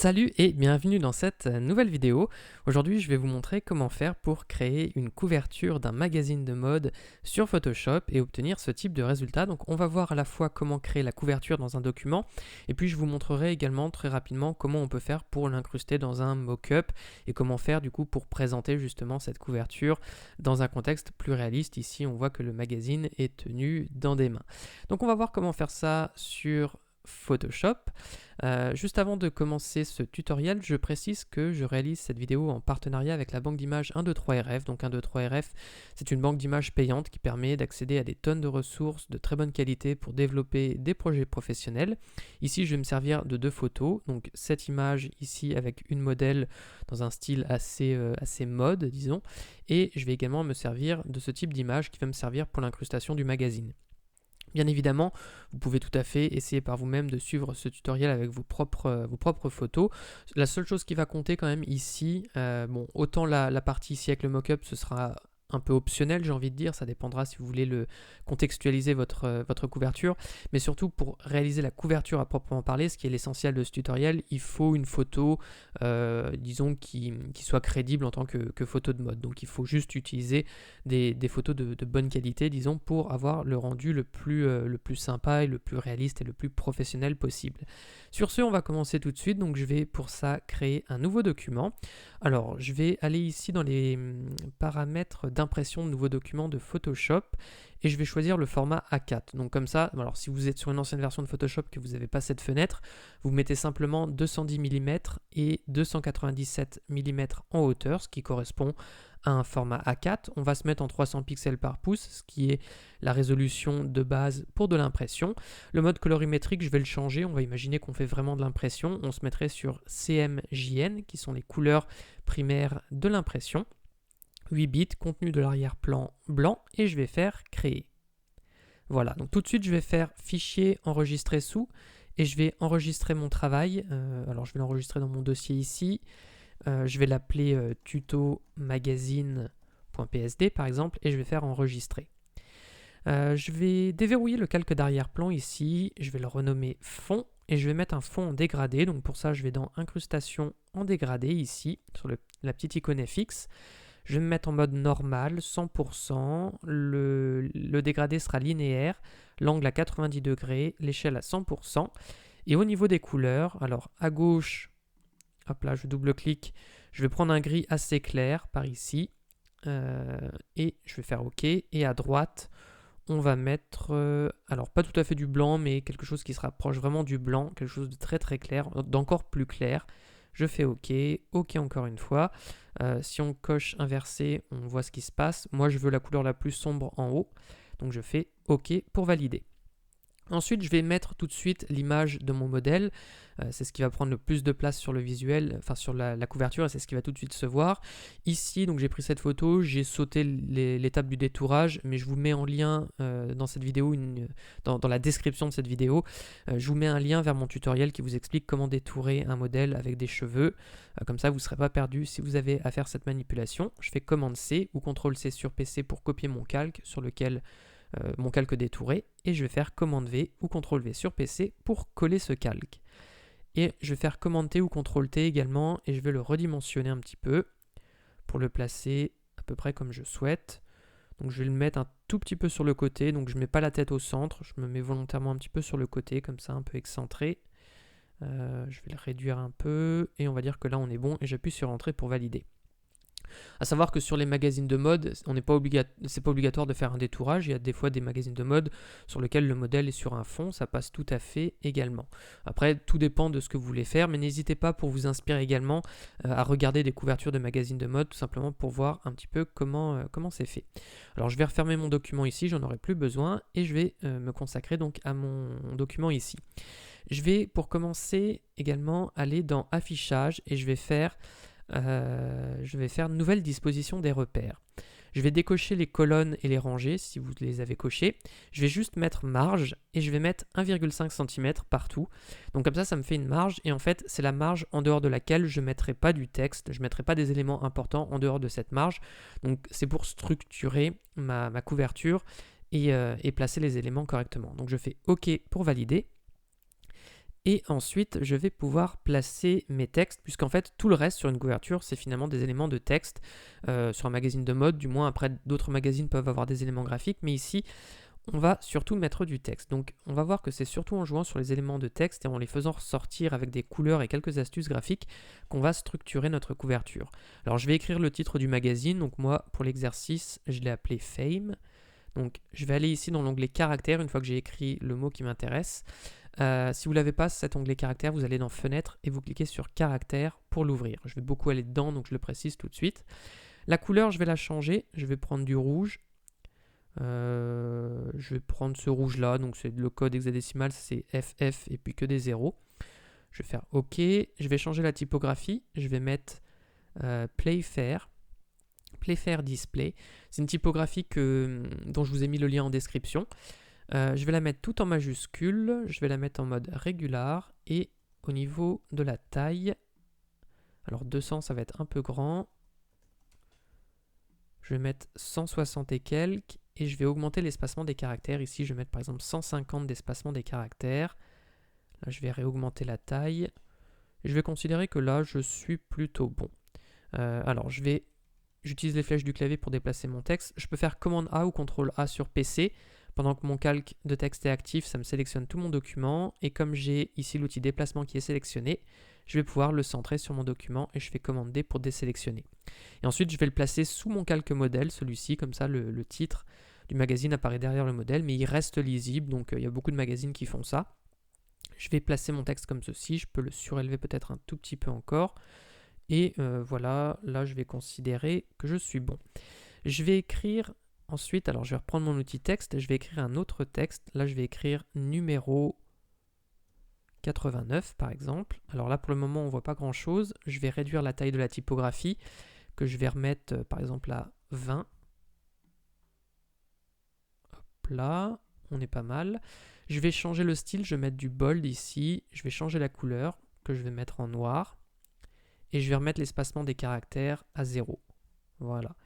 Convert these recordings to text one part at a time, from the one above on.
Salut et bienvenue dans cette nouvelle vidéo. Aujourd'hui, je vais vous montrer comment faire pour créer une couverture d'un magazine de mode sur Photoshop et obtenir ce type de résultat. Donc on va voir à la fois comment créer la couverture dans un document et puis je vous montrerai également très rapidement comment on peut faire pour l'incruster dans un mock-up et comment faire du coup pour présenter justement cette couverture dans un contexte plus réaliste. Ici, on voit que le magazine est tenu dans des mains. Donc on va voir comment faire ça sur Photoshop. Juste avant de commencer ce tutoriel, je précise que je réalise cette vidéo en partenariat avec la banque d'images 123RF. Donc 123RF, c'est une banque d'images payante qui permet d'accéder à des tonnes de ressources de très bonne qualité pour développer des projets professionnels. Ici, je vais me servir de deux photos. Donc cette image ici avec une modèle dans un style assez mode, disons. Et je vais également me servir de ce type d'image qui va me servir pour l'incrustation du magazine. Bien évidemment, vous pouvez tout à fait essayer par vous-même de suivre ce tutoriel avec vos propres photos. La seule chose qui va compter quand même ici, autant la partie ici avec le mock-up, ce sera un peu optionnel, j'ai envie de dire, ça dépendra si vous voulez contextualiser votre couverture, mais surtout pour réaliser la couverture à proprement parler, ce qui est l'essentiel de ce tutoriel, il faut une photo, disons, qui soit crédible en tant que photo de mode. Donc il faut juste utiliser des photos de bonne qualité, disons, pour avoir le rendu le plus sympa et le plus réaliste et le plus professionnel possible. Sur ce, on va commencer tout de suite, donc je vais pour ça créer un nouveau document. Alors, je vais aller ici dans les paramètres d'impression de nouveaux documents de Photoshop et je vais choisir le format A4. Donc comme ça, alors si vous êtes sur une ancienne version de Photoshop que vous n'avez pas cette fenêtre, vous mettez simplement 210 mm et 297 mm en hauteur, ce qui correspond à un format A4. On va se mettre en 300 pixels par pouce, ce qui est la résolution de base pour de l'impression. Le mode colorimétrique, je vais le changer. On va imaginer qu'on fait vraiment de l'impression. On se mettrait sur CMJN, qui sont les couleurs primaires de l'impression. 8 bits, contenu de l'arrière-plan blanc, et je vais faire créer. Voilà, donc tout de suite, je vais faire fichier enregistrer sous, et je vais enregistrer mon travail. Alors, je vais l'enregistrer dans mon dossier ici. Je vais l'appeler tuto magazine.psd par exemple et je vais faire enregistrer. Je vais déverrouiller le calque d'arrière-plan ici, je vais le renommer fond et je vais mettre un fond en dégradé. Donc pour ça, je vais dans incrustation en dégradé ici, sur la petite icône FX. Je vais me mettre en mode normal, 100%, le dégradé sera linéaire, l'angle à 90 degrés, l'échelle à 100%. Et au niveau des couleurs, alors à gauche, hop là, je double-clique, je vais prendre un gris assez clair par ici, et je vais faire OK. Et à droite, on va mettre, alors pas tout à fait du blanc, mais quelque chose qui se rapproche vraiment du blanc, quelque chose de très très clair, d'encore plus clair. Je fais OK, OK encore une fois. Si on coche inversé, on voit ce qui se passe. Moi, je veux la couleur la plus sombre en haut, donc je fais OK pour valider. Ensuite, je vais mettre tout de suite l'image de mon modèle. C'est ce qui va prendre le plus de place sur le visuel, enfin sur la couverture, et c'est ce qui va tout de suite se voir. Ici, donc j'ai pris cette photo, j'ai sauté l'étape du détourage, mais je vous mets en lien dans cette vidéo, dans la description de cette vidéo, je vous mets un lien vers mon tutoriel qui vous explique comment détourer un modèle avec des cheveux. Comme ça, vous ne serez pas perdu si vous avez à faire cette manipulation. Je fais commande C ou CTRL C sur PC pour copier mon calque sur lequel mon calque détouré, et je vais faire commande V ou CTRL V sur PC pour coller ce calque. Et je vais faire commande T ou CTRL T également, et je vais le redimensionner un petit peu pour le placer à peu près comme je souhaite. Donc je vais le mettre un tout petit peu sur le côté, donc je ne mets pas la tête au centre, je me mets volontairement un petit peu sur le côté, comme ça un peu excentré. Je vais le réduire un peu, et on va dire que là on est bon, et j'appuie sur Entrée pour valider. A savoir que sur les magazines de mode, c'est pas obligatoire de faire un détourage. Il y a des fois des magazines de mode sur lesquels le modèle est sur un fond, ça passe tout à fait également. Après, tout dépend de ce que vous voulez faire, mais n'hésitez pas pour vous inspirer également à regarder des couvertures de magazines de mode, tout simplement pour voir un petit peu comment c'est fait. Alors je vais refermer mon document ici, j'en aurai plus besoin, et je vais me consacrer donc à mon document ici. Je vais pour commencer également aller dans Affichage et je vais faire nouvelle disposition des repères. Je vais décocher les colonnes et les rangées si vous les avez cochées. Je vais juste mettre marge et je vais mettre 1,5 cm partout. Donc comme ça me fait une marge et en fait c'est la marge en dehors de laquelle je ne mettrai pas du texte, je ne mettrai pas des éléments importants en dehors de cette marge. Donc c'est pour structurer ma couverture et placer les éléments correctement. Donc je fais OK pour valider. Et ensuite, je vais pouvoir placer mes textes, puisqu'en fait, tout le reste sur une couverture, c'est finalement des éléments de texte. Sur un magazine de mode, du moins, après, d'autres magazines peuvent avoir des éléments graphiques, mais ici, on va surtout mettre du texte. Donc, on va voir que c'est surtout en jouant sur les éléments de texte et en les faisant ressortir avec des couleurs et quelques astuces graphiques qu'on va structurer notre couverture. Alors, je vais écrire le titre du magazine. Donc, moi, pour l'exercice, je l'ai appelé Fame. Donc, je vais aller ici dans l'onglet caractères une fois que j'ai écrit le mot qui m'intéresse. Si vous ne l'avez pas, cet onglet caractère, vous allez dans Fenêtre et vous cliquez sur caractère pour l'ouvrir. Je vais beaucoup aller dedans, donc je le précise tout de suite. La couleur, je vais la changer. Je vais prendre du rouge. Je vais prendre ce rouge là, donc c'est le code hexadécimal, c'est FF et puis que des zéros. Je vais faire OK. Je vais changer la typographie. Je vais mettre Playfair Display. C'est une typographie dont je vous ai mis le lien en description. Je vais la mettre tout en majuscule, je vais la mettre en mode régular et au niveau de la taille, alors 200 ça va être un peu grand, je vais mettre 160 et quelques et je vais augmenter l'espacement des caractères. Ici je vais mettre par exemple 150 d'espacement des caractères. Là je vais réaugmenter la taille. Et je vais considérer que là je suis plutôt bon. Alors j'utilise les flèches du clavier pour déplacer mon texte. Je peux faire commande A ou CTRL A sur PC. Pendant que mon calque de texte est actif, ça me sélectionne tout mon document. Et comme j'ai ici l'outil déplacement qui est sélectionné, je vais pouvoir le centrer sur mon document et je fais commande D pour désélectionner. Et ensuite, je vais le placer sous mon calque modèle, celui-ci, comme ça le titre du magazine apparaît derrière le modèle, mais il reste lisible, donc il y a beaucoup de magazines qui font ça. Je vais placer mon texte comme ceci, je peux le surélever peut-être un tout petit peu encore. Et voilà, là je vais considérer que je suis bon. Je vais écrire ensuite, alors je vais reprendre mon outil texte, je vais écrire un autre texte. Là je vais écrire numéro 89 par exemple. Alors là pour le moment on ne voit pas grand chose. Je vais réduire la taille de la typographie que je vais remettre par exemple à 20. Hop là, on est pas mal. Je vais changer le style, je vais mettre du bold ici. Je vais changer la couleur que je vais mettre en noir. Et je vais remettre l'espacement des caractères à 0. Voilà.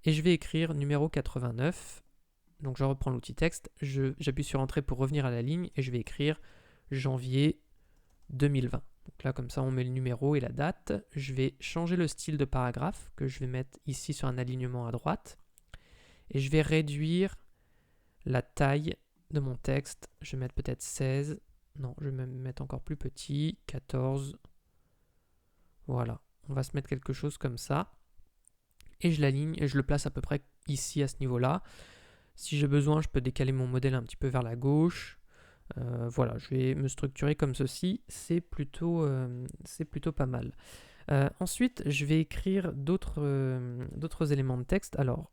Et je vais écrire numéro 89. Donc je reprends l'outil texte, j'appuie sur Entrée pour revenir à la ligne et je vais écrire janvier 2020. Donc là comme ça on met le numéro et la date. Je vais changer le style de paragraphe que je vais mettre ici sur un alignement à droite. Et je vais réduire la taille de mon texte. Je vais mettre peut-être 16. Non, je vais même mettre encore plus petit. 14. Voilà. On va se mettre quelque chose comme ça. Et je l'aligne et je le place à peu près ici à ce niveau-là. Si j'ai besoin, je peux décaler mon modèle un petit peu vers la gauche. Voilà, je vais me structurer comme ceci. C'est plutôt pas mal. Ensuite, je vais écrire d'autres éléments de texte. Alors,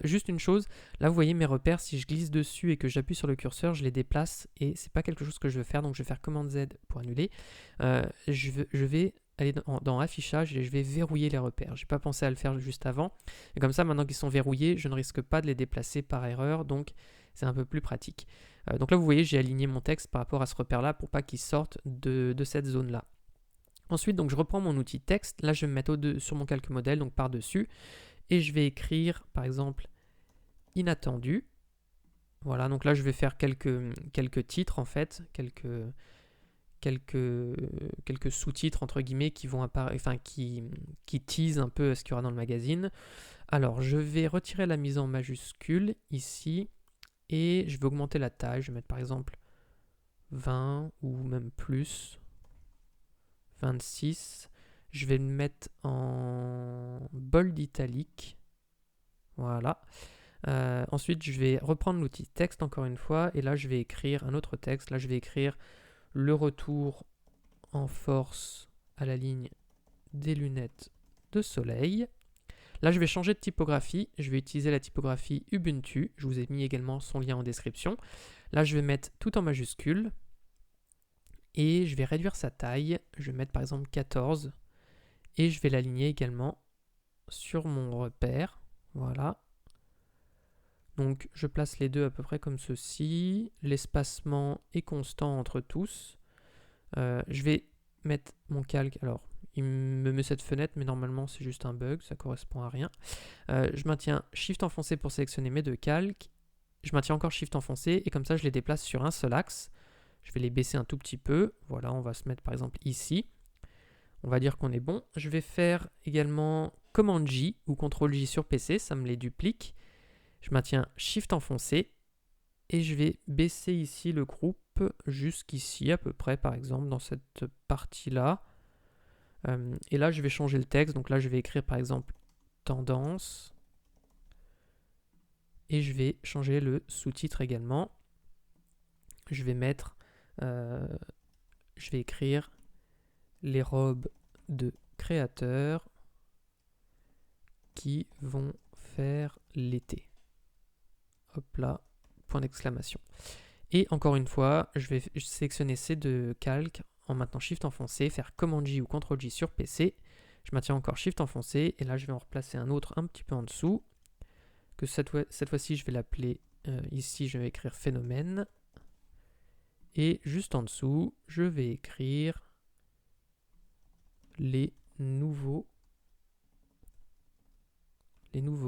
juste une chose, là vous voyez mes repères, si je glisse dessus et que j'appuie sur le curseur, je les déplace et c'est pas quelque chose que je veux faire, donc je vais faire commande Z pour annuler. Je vais aller dans affichage et je vais verrouiller les repères. Je n'ai pas pensé à le faire juste avant. Et comme ça, maintenant qu'ils sont verrouillés, je ne risque pas de les déplacer par erreur, donc c'est un peu plus pratique. Donc là, vous voyez, j'ai aligné mon texte par rapport à ce repère-là pour pas qu'il sorte de cette zone-là. Ensuite, donc, je reprends mon outil texte. Là, je vais me mettre sur mon calque modèle, donc par-dessus. Et je vais écrire, par exemple, inattendu. Voilà, donc là, je vais faire quelques titres, en fait, quelques sous-titres entre guillemets qui vont apparaître, enfin qui teasent un peu ce qu'il y aura dans le magazine. Alors je vais retirer la mise en majuscule ici et je vais augmenter la taille. Je vais mettre par exemple 20 ou même plus, 26. Je vais le mettre en bold italique. Voilà. Ensuite je vais reprendre l'outil texte encore une fois et là je vais écrire un autre texte. Là je vais écrire le retour en force à la ligne des lunettes de soleil. Là, je vais changer de typographie. Je vais utiliser la typographie Ubuntu. Je vous ai mis également son lien en description. Là, je vais mettre tout en majuscule. Et je vais réduire sa taille. Je vais mettre par exemple 14. Et je vais l'aligner également sur mon repère. Voilà. Donc, je place les deux à peu près comme ceci. L'espacement est constant entre tous. Je vais mettre mon calque. Alors, il me met cette fenêtre, mais normalement, c'est juste un bug. Ça correspond à rien. Je maintiens Shift enfoncé pour sélectionner mes deux calques. Je maintiens encore Shift enfoncé. Et comme ça, je les déplace sur un seul axe. Je vais les baisser un tout petit peu. Voilà, on va se mettre par exemple ici. On va dire qu'on est bon. Je vais faire également Command J ou CTRL J sur PC, ça me les duplique. Je maintiens Shift enfoncé et je vais baisser ici le groupe jusqu'ici à peu près, par exemple, dans cette partie-là. Et là, je vais changer le texte. Donc là, je vais écrire par exemple tendance. Et je vais changer le sous-titre également. Je vais mettre, je vais écrire les robes de créateurs qui vont faire l'été. Hop là, point d'exclamation. Et encore une fois, je vais sélectionner ces deux calques en maintenant Shift enfoncé, faire Command J ou CTRL J sur PC. Je maintiens encore Shift enfoncé et là je vais en replacer un autre un petit peu en dessous. Que cette fois-ci je vais l'appeler, ici je vais écrire phénomène. Et juste en dessous, je vais écrire les nouveaux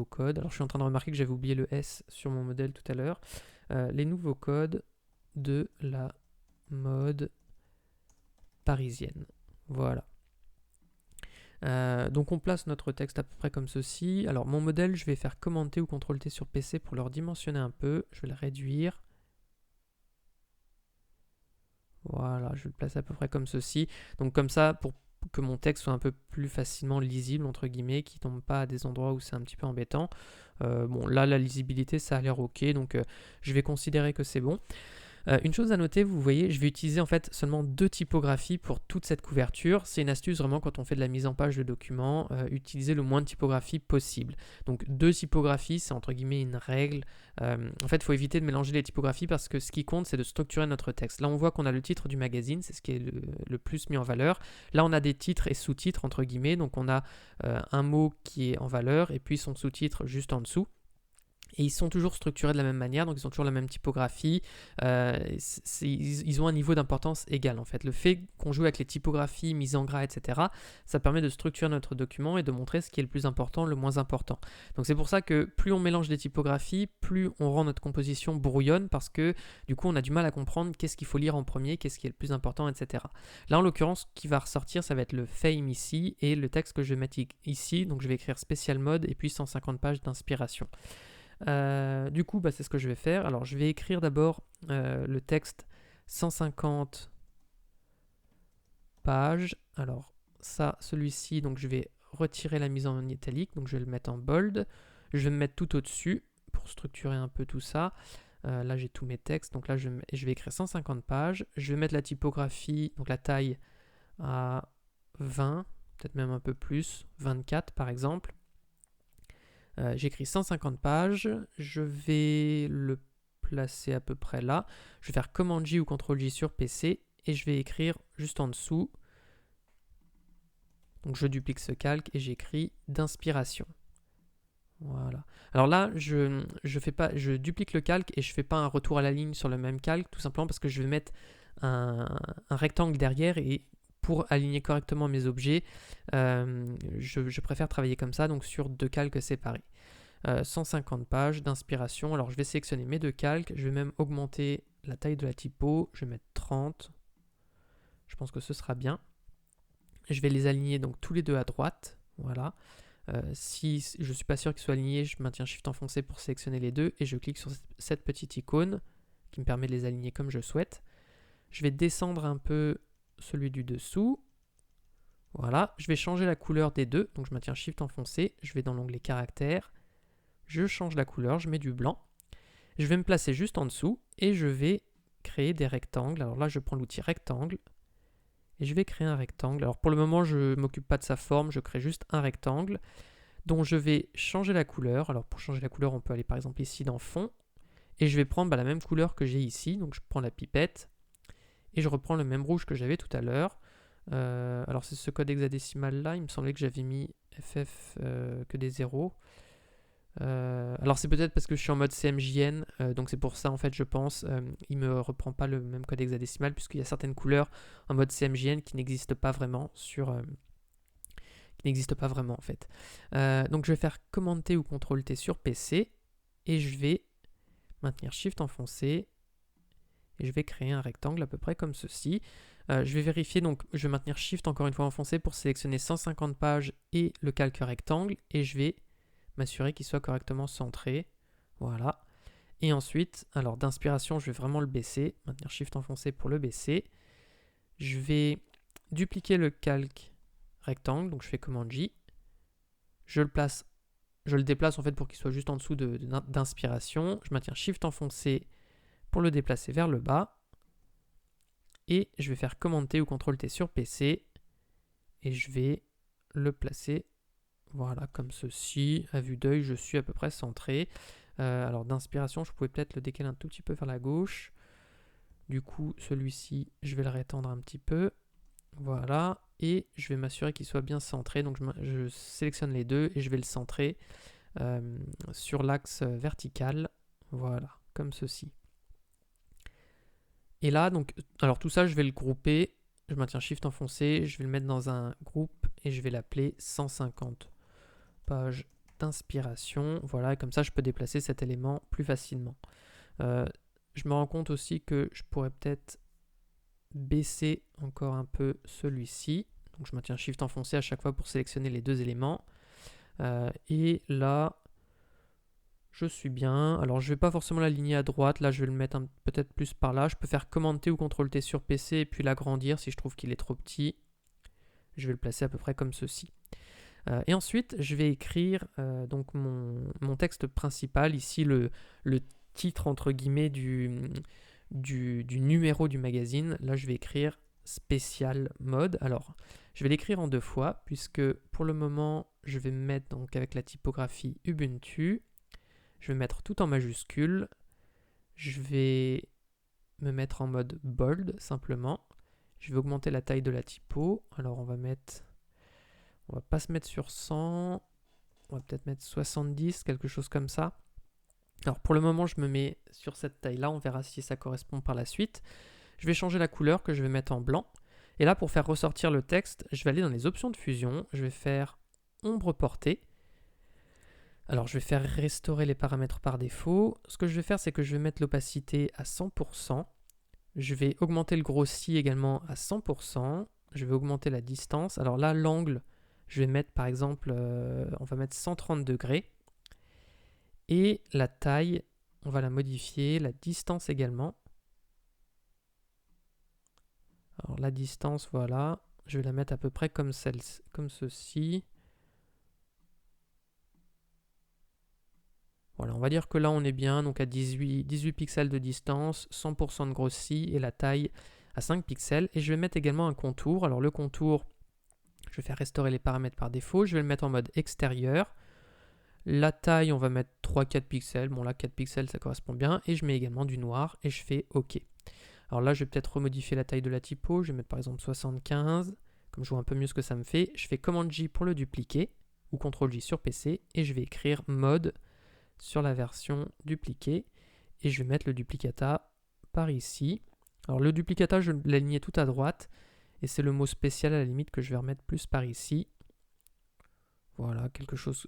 codes. Alors je suis en train de remarquer que j'avais oublié le S sur mon modèle tout à l'heure. Les nouveaux codes de la mode parisienne. Voilà. Donc on place notre texte à peu près comme ceci. Alors mon modèle, je vais faire Command T ou CTRL T sur PC pour le redimensionner un peu. Je vais le réduire. Voilà, je vais le placer à peu près comme ceci. Donc comme ça, pour que mon texte soit un peu plus facilement lisible, entre guillemets, qui ne tombe pas à des endroits où c'est un petit peu embêtant. Bon, là, la lisibilité, ça a l'air ok, donc je vais considérer que c'est bon. Une chose à noter, vous voyez, je vais utiliser en fait seulement 2 typographies pour toute cette couverture. C'est une astuce vraiment quand on fait de la mise en page de documents, utiliser le moins de typographies possible. Donc 2 typographies, c'est entre guillemets une règle. En fait, il faut éviter de mélanger les typographies parce que ce qui compte, c'est de structurer notre texte. Là, on voit qu'on a le titre du magazine, c'est ce qui est le plus mis en valeur. Là, on a des titres et sous-titres entre guillemets, donc on a un mot qui est en valeur et puis son sous-titre juste en dessous. Et ils sont toujours structurés de la même manière, donc ils ont toujours la même typographie. Ils ont un niveau d'importance égal en fait. Le fait qu'on joue avec les typographies, mise en gras, etc., ça permet de structurer notre document et de montrer ce qui est le plus important, le moins important. Donc c'est pour ça que plus on mélange des typographies, plus on rend notre composition brouillonne parce que du coup on a du mal à comprendre qu'est-ce qu'il faut lire en premier, qu'est-ce qui est le plus important, etc. Là en l'occurrence, ce qui va ressortir, ça va être le fame ici et le texte que je vais mettre ici. Donc je vais écrire spécial mode et puis 150 pages d'inspiration. Du coup, c'est ce que je vais faire. Alors, je vais écrire d'abord le texte 150 pages. Alors, ça, celui-ci, donc je vais retirer la mise en italique. Donc, je vais le mettre en bold. Je vais me mettre tout au-dessus pour structurer un peu tout ça. Là, j'ai tous mes textes. Donc là, je vais écrire 150 pages. Je vais mettre la typographie, donc la taille à 20, peut-être même un peu plus, 24 par exemple. J'écris 150 pages, je vais le placer à peu près là. Je vais faire Command J ou CTRL J sur PC et je vais écrire juste en dessous. Donc je duplique ce calque et j'écris d'inspiration. Voilà. Alors là, je duplique le calque et je ne fais pas un retour à la ligne sur le même calque, tout simplement parce que je vais mettre un rectangle derrière et pour aligner correctement mes objets, je préfère travailler comme ça, donc sur 2 calques séparés. 150 pages d'inspiration. Alors je vais sélectionner mes 2 calques, je vais même augmenter la taille de la typo, je vais mettre 30. Je pense que ce sera bien. Je vais les aligner donc tous les deux à droite. Voilà. Si je ne suis pas sûr qu'ils soient alignés, je maintiens Shift enfoncé pour sélectionner les deux et je clique sur cette petite icône qui me permet de les aligner comme je souhaite. Je vais descendre un peu celui du dessous. Voilà, je vais changer la couleur des deux, donc je maintiens Shift enfoncé, je vais dans l'onglet caractères, je change la couleur, je mets du blanc. Je vais me placer juste en dessous et je vais créer des rectangles. Alors là, je prends l'outil rectangle et je vais créer un rectangle. Alors pour le moment, je ne m'occupe pas de sa forme, je crée juste un rectangle dont je vais changer la couleur. Alors pour changer la couleur, on peut aller par exemple ici dans fond et je vais prendre la même couleur que j'ai ici. Donc je prends la pipette et je reprends le même rouge que j'avais tout à l'heure. Alors c'est ce code hexadécimal là, il me semblait que j'avais mis FF que des zéros. Alors c'est peut-être parce que je suis en mode CMJN, donc c'est pour ça en fait je pense, il me reprend pas le même code hexadécimal puisqu'il y a certaines couleurs en mode CMJN qui n'existent pas vraiment en fait. Donc je vais faire Command T ou CTRL T sur PC et je vais maintenir Shift enfoncé et je vais créer un rectangle à peu près comme ceci. Je vais vérifier, donc je vais maintenir Shift encore une fois enfoncé pour sélectionner 150 pages et le calque rectangle, et je vais m'assurer qu'il soit correctement centré. Voilà. Et ensuite, alors d'inspiration, je vais vraiment le baisser, maintenir Shift enfoncé pour le baisser. Je vais dupliquer le calque rectangle, donc je fais commande J. Je le déplace en fait pour qu'il soit juste en dessous d'inspiration. Je maintiens Shift enfoncé pour le déplacer vers le bas. Et je vais faire commande T ou CTRL T sur PC. Et je vais le placer, voilà, comme ceci. À vue d'œil, je suis à peu près centré. Alors d'inspiration, je pouvais peut-être le décaler un tout petit peu vers la gauche. Du coup, celui-ci, je vais le rétendre un petit peu. Voilà. Et je vais m'assurer qu'il soit bien centré. Donc je sélectionne les deux et je vais le centrer sur l'axe vertical. Voilà, comme ceci. Et là, donc, alors tout ça, je vais le grouper. Je maintiens Shift enfoncé. Je vais le mettre dans un groupe et je vais l'appeler 150 pages d'inspiration. Voilà, et comme ça, je peux déplacer cet élément plus facilement. Je me rends compte aussi que je pourrais peut-être baisser encore un peu celui-ci. Donc je maintiens Shift enfoncé à chaque fois pour sélectionner les deux éléments. Et là, je suis bien. Alors je ne vais pas forcément l'aligner à droite. Là, je vais le mettre peut-être plus par là. Je peux faire commande T ou CTRL T sur PC et puis l'agrandir si je trouve qu'il est trop petit. Je vais le placer à peu près comme ceci. Et ensuite, je vais écrire donc mon texte principal. Ici, le titre entre guillemets du numéro du magazine. Là, je vais écrire spécial mode. Alors, je vais l'écrire en 2 fois puisque pour le moment, je vais me mettre donc avec la typographie Ubuntu. Je vais mettre tout en majuscule. Je vais me mettre en mode bold simplement. Je vais augmenter la taille de la typo. Alors, on va pas se mettre sur 100. On va peut-être mettre 70, quelque chose comme ça. Alors pour le moment, je me mets sur cette taille-là. On verra si ça correspond par la suite. Je vais changer la couleur que je vais mettre en blanc. Et là, pour faire ressortir le texte, je vais aller dans les options de fusion. Je vais faire ombre portée. Alors je vais faire restaurer les paramètres par défaut. Ce que je vais faire, c'est que je vais mettre l'opacité à 100%. Je vais augmenter le grossi également à 100%. Je vais augmenter la distance. Alors là, l'angle, je vais mettre par exemple, on va mettre 130 degrés. Et la taille, on va la modifier, la distance également. Alors la distance, voilà, je vais la mettre à peu près comme ceci. Voilà, on va dire que là on est bien, donc à 18 pixels de distance, 100% de grossi et la taille à 5 pixels. Et je vais mettre également un contour. Alors le contour, je vais faire restaurer les paramètres par défaut. Je vais le mettre en mode extérieur. La taille, on va mettre 3-4 pixels. Bon là 4 pixels ça correspond bien. Et je mets également du noir et je fais OK. Alors là je vais peut-être remodifier la taille de la typo. Je vais mettre par exemple 75. Comme je vois un peu mieux ce que ça me fait. Je fais commande J pour le dupliquer. Ou CTRL J sur PC. Et je vais écrire mode sur la version dupliquée. Et je vais mettre le duplicata par ici. Alors le duplicata je l'ai aligné tout à droite. Et c'est le mot spécial à la limite que je vais remettre plus par ici. Voilà, quelque chose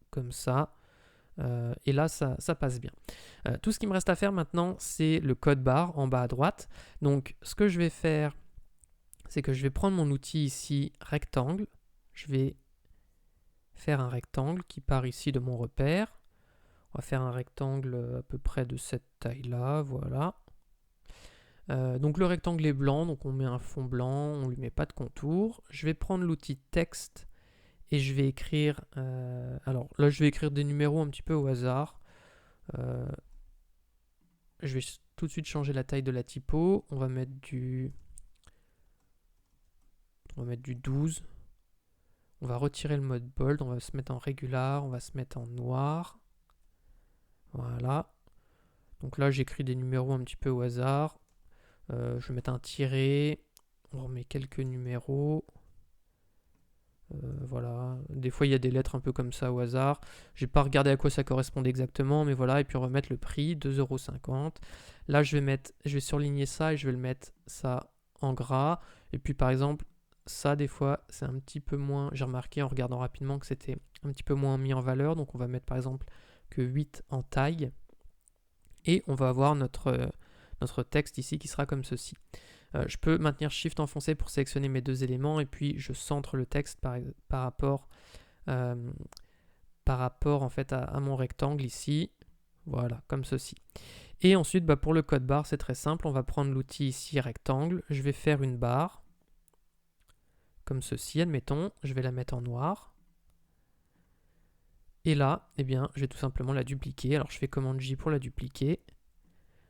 comme ça. Et là, ça passe bien. Tout ce qui me reste à faire maintenant, c'est le code barre en bas à droite. Donc, ce que je vais faire, c'est que je vais prendre mon outil ici, rectangle. Je vais faire un rectangle qui part ici de mon repère. On va faire un rectangle à peu près de cette taille-là, voilà. Donc le rectangle est blanc, donc on met un fond blanc, on ne lui met pas de contour. Je vais prendre l'outil texte et je vais écrire, alors là je vais écrire des numéros un petit peu au hasard. Je vais tout de suite changer la taille de la typo. On va mettre du 12. On va retirer le mode bold, on va se mettre en régular, on va se mettre en noir. Voilà. Donc là j'écris des numéros un petit peu au hasard. Je vais mettre un tiret. On remet quelques numéros. Voilà, des fois il y a des lettres un peu comme ça au hasard. J'ai pas regardé à quoi ça correspondait exactement, mais voilà, et puis on va mettre le prix, 2,50 €. Là je vais surligner ça et je vais le mettre ça en gras. Et puis par exemple, ça des fois c'est un petit peu moins, j'ai remarqué en regardant rapidement que c'était un petit peu moins mis en valeur, donc on va mettre par exemple que 8 en taille. Et on va avoir notre notre texte ici qui sera comme ceci. Je peux maintenir Shift enfoncé pour sélectionner mes deux éléments et puis je centre le texte par rapport en fait à mon rectangle ici. Voilà, comme ceci. Et ensuite, pour le code barre, c'est très simple. On va prendre l'outil ici rectangle. Je vais faire une barre comme ceci, admettons. Je vais la mettre en noir. Et là, eh bien, je vais tout simplement la dupliquer. Alors, je fais commande J pour la dupliquer.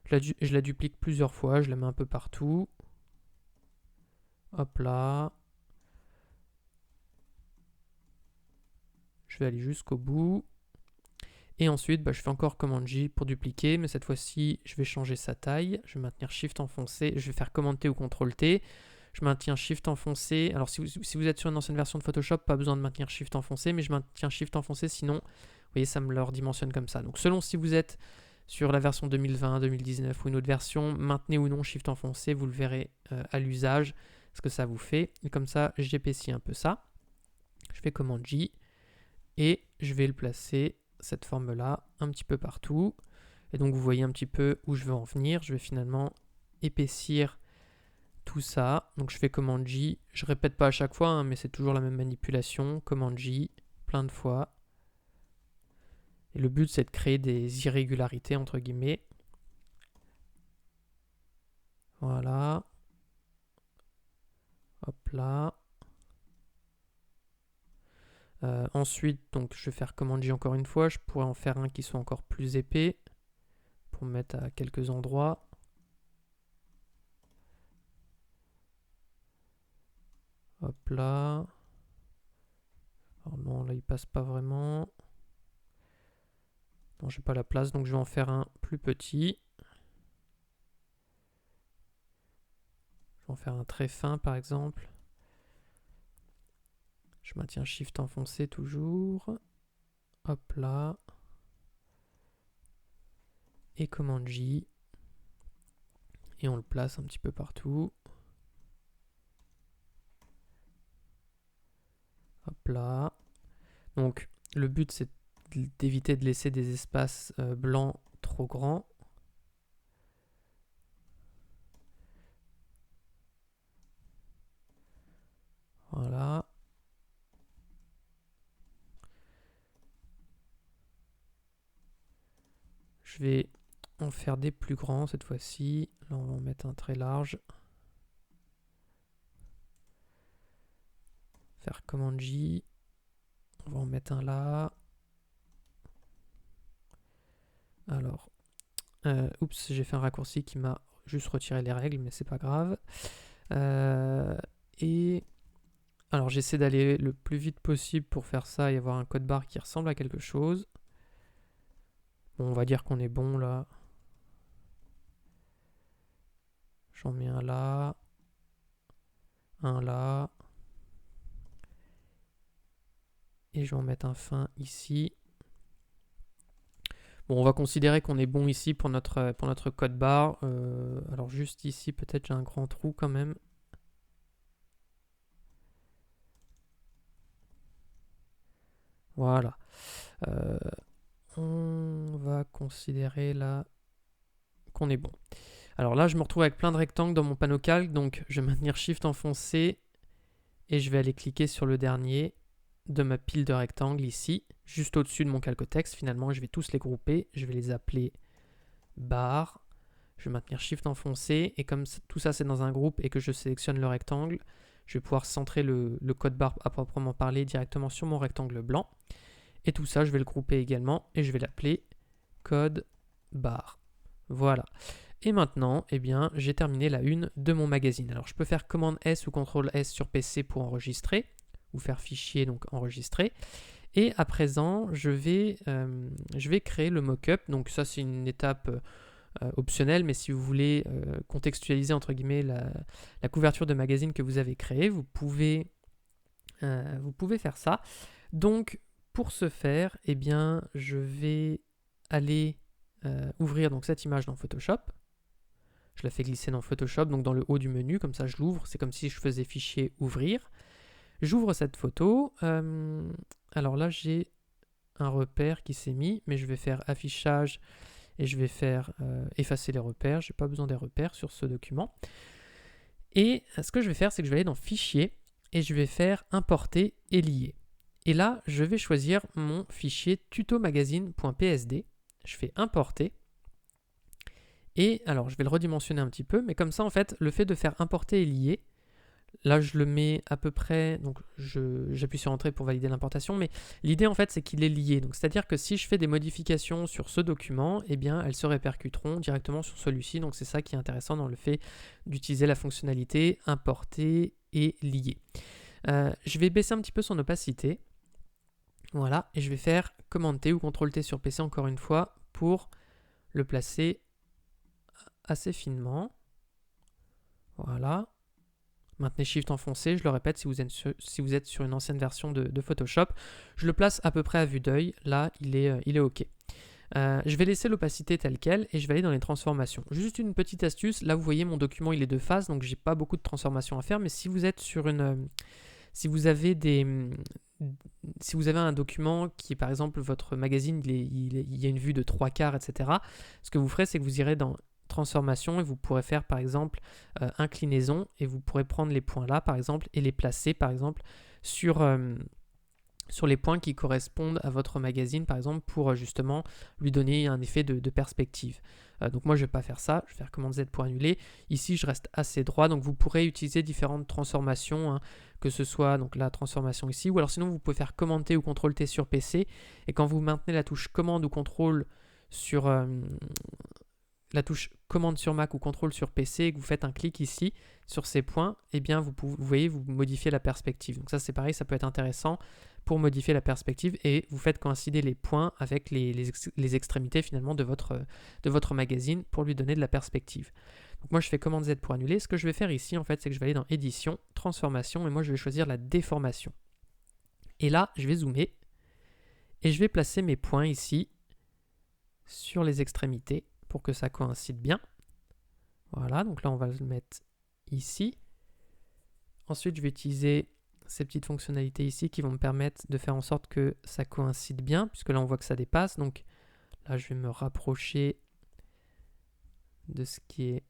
Je la duplique plusieurs fois. Je la mets un peu partout. Hop là. Je vais aller jusqu'au bout. Et ensuite, je fais encore commande J pour dupliquer, mais cette fois-ci, je vais changer sa taille. Je vais maintenir Shift enfoncé. Je vais faire commande T ou CTRL T. Je maintiens Shift enfoncé. Alors, si vous êtes sur une ancienne version de Photoshop, pas besoin de maintenir Shift enfoncé, mais je maintiens Shift enfoncé, sinon, vous voyez, ça me le redimensionne comme ça. Donc, selon si vous êtes sur la version 2020, 2019 ou une autre version, maintenez ou non Shift enfoncé, vous le verrez à l'usage, ce que ça vous fait. Et comme ça, j'épaissis un peu ça. Je fais commande J et je vais le placer, cette forme-là, un petit peu partout. Et donc, vous voyez un petit peu où je veux en venir. Je vais finalement épaissir tout ça. Donc, je fais commande J. Je répète pas à chaque fois, hein, mais c'est toujours la même manipulation. Commande J, plein de fois. Et le but, c'est de créer des irrégularités, entre guillemets. Voilà. Hop là. Ensuite, donc, je vais faire commande J encore une fois. Je pourrais en faire un qui soit encore plus épais pour me mettre à quelques endroits. Hop là. Alors non, là, il passe pas vraiment. Non, j'ai pas la place, donc je vais en faire un plus petit. Je vais en faire un très fin, par exemple. Je maintiens Shift enfoncé toujours. Hop là. Et commande J. Et on le place un petit peu partout. Hop là. Donc, le but, c'est d'éviter de laisser des espaces blancs trop grands. Voilà. Je vais en faire des plus grands cette fois-ci. Là, on va en mettre un très large. Faire commande J. On va en mettre un là. Alors, oups, j'ai fait un raccourci qui m'a juste retiré les règles, mais c'est pas grave. Et alors, j'essaie d'aller le plus vite possible pour faire ça et avoir un code barre qui ressemble à quelque chose. Bon, on va dire qu'on est bon là. J'en mets un là. Un là. Et je vais en mettre un fin ici. Bon, on va considérer qu'on est bon ici pour notre code barre. Alors juste ici, peut-être j'ai un grand trou quand même. Voilà. On va considérer là qu'on est bon. Alors là, je me retrouve avec plein de rectangles dans mon panneau calque. Donc, je vais maintenir Shift enfoncé. Et je vais aller cliquer sur le dernier de ma pile de rectangles ici, juste au-dessus de mon calque-texte. Finalement, je vais tous les grouper. Je vais les appeler barres. Je vais maintenir Shift enfoncé. Et comme tout ça, c'est dans un groupe et que je sélectionne le rectangle, je vais pouvoir centrer le code barre à proprement parler directement sur mon rectangle blanc. Et tout ça, je vais le grouper également et je vais l'appeler code barre. Voilà. Et maintenant, eh bien, j'ai terminé la une de mon magazine. Alors, je peux faire commande S ou CTRL S sur PC pour enregistrer, ou faire fichier, donc enregistrer. Et à présent, je vais créer le mock-up. Donc ça, c'est une étape optionnelle, mais si vous voulez contextualiser, entre guillemets, la couverture de magazine que vous avez créée, vous pouvez faire ça. Donc, pour ce faire, eh bien, je vais aller ouvrir donc, cette image dans Photoshop. Je la fais glisser dans Photoshop, donc dans le haut du menu, comme ça je l'ouvre. C'est comme si je faisais fichier ouvrir. J'ouvre cette photo. Alors là, j'ai un repère qui s'est mis, mais je vais faire affichage et je vais faire effacer les repères. Je n'ai pas besoin des repères sur ce document. Et ce que je vais faire, c'est que je vais aller dans Fichier et je vais faire Importer et lier. Et là, je vais choisir mon fichier tutomagazine.psd. Je fais Importer. Et alors, je vais le redimensionner un petit peu, mais comme ça, en fait, le fait de faire Importer et lier, là, je le mets à peu près, donc j'appuie sur Entrée pour valider l'importation, mais l'idée, en fait, c'est qu'il est lié. Donc, c'est-à-dire que si je fais des modifications sur ce document, eh bien, elles se répercuteront directement sur celui-ci. Donc, c'est ça qui est intéressant dans le fait d'utiliser la fonctionnalité Importer et lier. Je vais baisser un petit peu son opacité. Voilà, et je vais faire Commande T ou Ctrl T sur PC encore une fois pour le placer assez finement. Voilà. Maintenez Shift enfoncé, je le répète si vous êtes sur une ancienne version de Photoshop. Je le place à peu près à vue d'œil, là il est OK. Je vais laisser l'opacité telle quelle et je vais aller dans les transformations. Juste une petite astuce, là vous voyez mon document il est de face, donc j'ai pas beaucoup de transformations à faire, mais si vous êtes sur une... si vous avez un document qui est par exemple votre magazine, il y a une vue de 3/4, etc. Ce que vous ferez, c'est que vous irez dans transformation et vous pourrez faire par exemple inclinaison et vous pourrez prendre les points là par exemple et les placer par exemple sur les points qui correspondent à votre magazine par exemple pour justement lui donner un effet de perspective. Donc moi je ne vais pas faire ça, je vais faire Commande Z pour annuler. Ici je reste assez droit, donc vous pourrez utiliser différentes transformations, que ce soit donc la transformation ici, ou alors sinon vous pouvez faire Commande T ou Ctrl T sur PC, et quand vous maintenez la touche Commande ou Ctrl sur la touche Commande sur Mac ou Ctrl sur PC et que vous faites un clic ici sur ces points, eh bien vous voyez, vous modifiez la perspective. Donc ça c'est pareil, ça peut être intéressant pour modifier la perspective et vous faites coïncider les points avec les extrémités finalement de votre magazine pour lui donner de la perspective. Donc moi je fais Commande Z pour annuler. Ce que je vais faire ici en fait, c'est que je vais aller dans Édition, Transformation et moi je vais choisir la déformation. Et là je vais zoomer et je vais placer mes points ici sur les extrémités pour que ça coïncide bien. Voilà, donc là on va le mettre ici. Ensuite je vais utiliser ces petites fonctionnalités ici qui vont me permettre de faire en sorte que ça coïncide bien, puisque là on voit que ça dépasse. Donc là je vais me rapprocher de ce qui est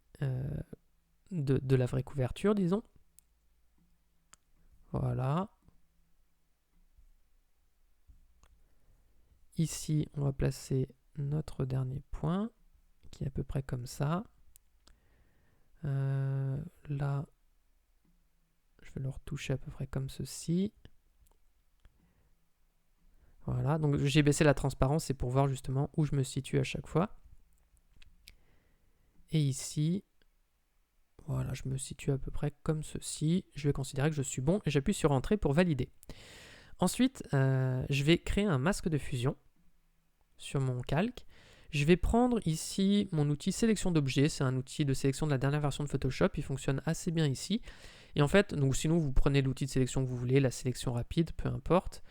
de la vraie couverture, disons. Voilà. Ici on va placer notre dernier point qui est à peu près comme ça. Là, je vais le retoucher à peu près comme ceci. Voilà, donc j'ai baissé la transparence, c'est pour voir justement où je me situe à chaque fois. Et ici, voilà, je me situe à peu près comme ceci. Je vais considérer que je suis bon et j'appuie sur Entrée pour valider. Ensuite, je vais créer un masque de fusion sur mon calque. Je vais prendre ici mon outil sélection d'objets, c'est un outil de sélection de la dernière version de Photoshop, il fonctionne assez bien ici. Et en fait, donc sinon vous prenez l'outil de sélection que vous voulez, la sélection rapide, peu importe.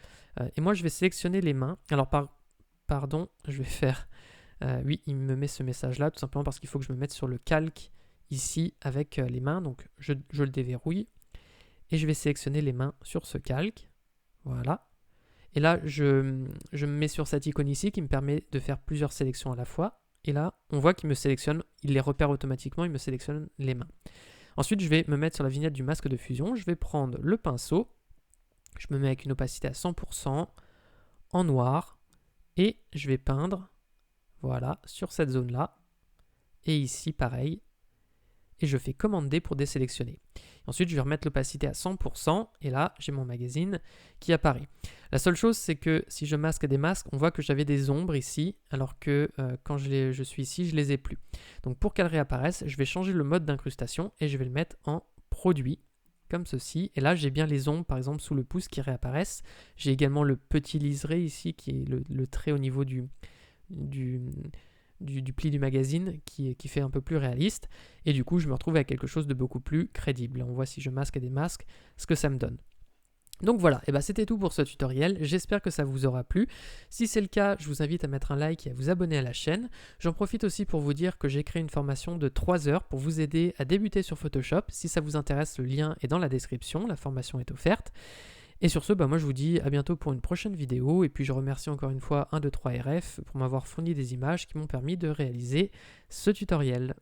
Et moi je vais sélectionner les mains. Alors pardon, je vais faire... oui, il me met ce message là, tout simplement parce qu'il faut que je me mette sur le calque ici avec les mains. Donc je le déverrouille et je vais sélectionner les mains sur ce calque. Voilà. Et là, je me mets sur cette icône ici qui me permet de faire plusieurs sélections à la fois. Et là, on voit qu'il me sélectionne, il les repère automatiquement, il me sélectionne les mains. Ensuite, je vais me mettre sur la vignette du masque de fusion. Je vais prendre le pinceau. Je me mets avec une opacité à 100% en noir. Et je vais peindre, voilà, sur cette zone-là. Et ici, pareil. Et je fais Commande D pour désélectionner. Ensuite, je vais remettre l'opacité à 100% et là, j'ai mon magazine qui apparaît. La seule chose, c'est que si je masque des masques, on voit que j'avais des ombres ici, alors que quand je suis ici, je ne les ai plus. Donc pour qu'elles réapparaissent, je vais changer le mode d'incrustation et je vais le mettre en produit, comme ceci. Et là, j'ai bien les ombres, par exemple, sous le pouce qui réapparaissent. J'ai également le petit liseré ici, qui est le trait au niveau du pli du magazine qui fait un peu plus réaliste et du coup je me retrouve avec quelque chose de beaucoup plus crédible. On voit si je masque des masques ce que ça me donne. Donc voilà, et c'était tout pour ce tutoriel, j'espère que ça vous aura plu. Si c'est le cas, je vous invite à mettre un like et à vous abonner à la chaîne. J'en profite aussi pour vous dire que j'ai créé une formation de 3 heures pour vous aider à débuter sur Photoshop. Si ça vous intéresse, le lien est dans la description, la formation est offerte. Et sur ce, moi je vous dis à bientôt pour une prochaine vidéo, et puis je remercie encore une fois 123RF pour m'avoir fourni des images qui m'ont permis de réaliser ce tutoriel.